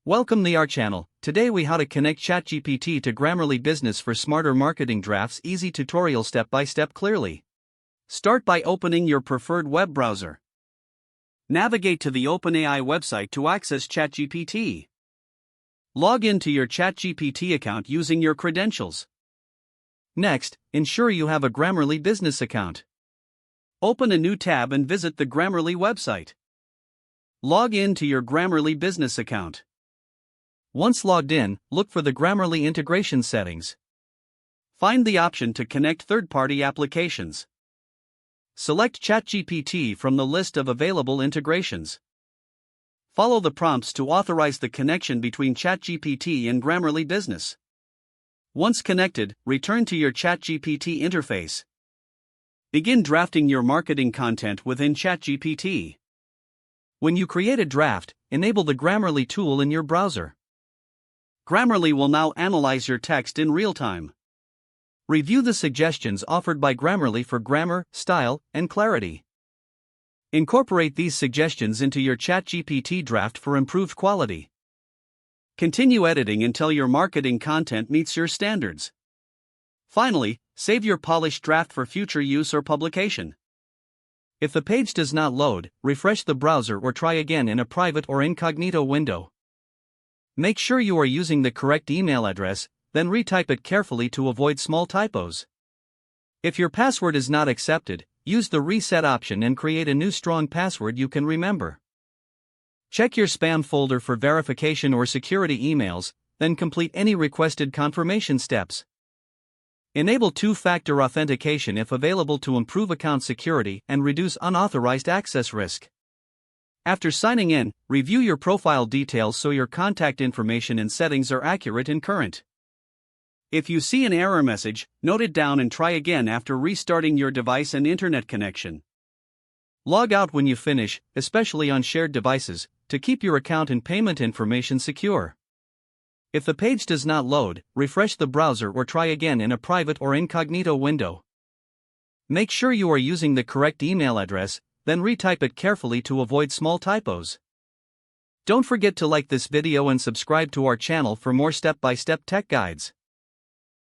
Welcome to our channel. Today we how to connect ChatGPT to Grammarly Business for smarter marketing drafts. Easy tutorial step by step clearly. Start by opening your preferred web browser. Navigate to the OpenAI website to access ChatGPT. Log in to your ChatGPT account using your credentials. Next, ensure you have a Grammarly Business account. Open a new tab and visit the Grammarly website. Log in to your Grammarly Business account. Once logged in, look for the Grammarly integration settings. Find the option to connect third-party applications. Select ChatGPT from the list of available integrations. Follow the prompts to authorize the connection between ChatGPT and Grammarly Business. Once connected, return to your ChatGPT interface. Begin drafting your marketing content within ChatGPT. When you create a draft, enable the Grammarly tool in your browser. Grammarly will now analyze your text in real time. Review the suggestions offered by Grammarly for grammar, style, and clarity. Incorporate these suggestions into your ChatGPT draft for improved quality. Continue editing until your marketing content meets your standards. Finally, save your polished draft for future use or publication. If the page does not load, refresh the browser or try again in a private or incognito window. Make sure you are using the correct email address, then retype it carefully to avoid small typos. If your password is not accepted, use the reset option and create a new strong password you can remember. Check your spam folder for verification or security emails, then complete any requested confirmation steps. Enable two-factor authentication if available to improve account security and reduce unauthorized access risk. After signing in, review your profile details so your contact information and settings are accurate and current. If you see an error message, note it down and try again after restarting your device and internet connection. Log out when you finish, especially on shared devices, to keep your account and payment information secure. If the page does not load, refresh the browser or try again in a private or incognito window. Make sure you are using the correct email address, then retype it carefully to avoid small typos. Don't forget to like this video and subscribe to our channel for more step-by-step tech guides.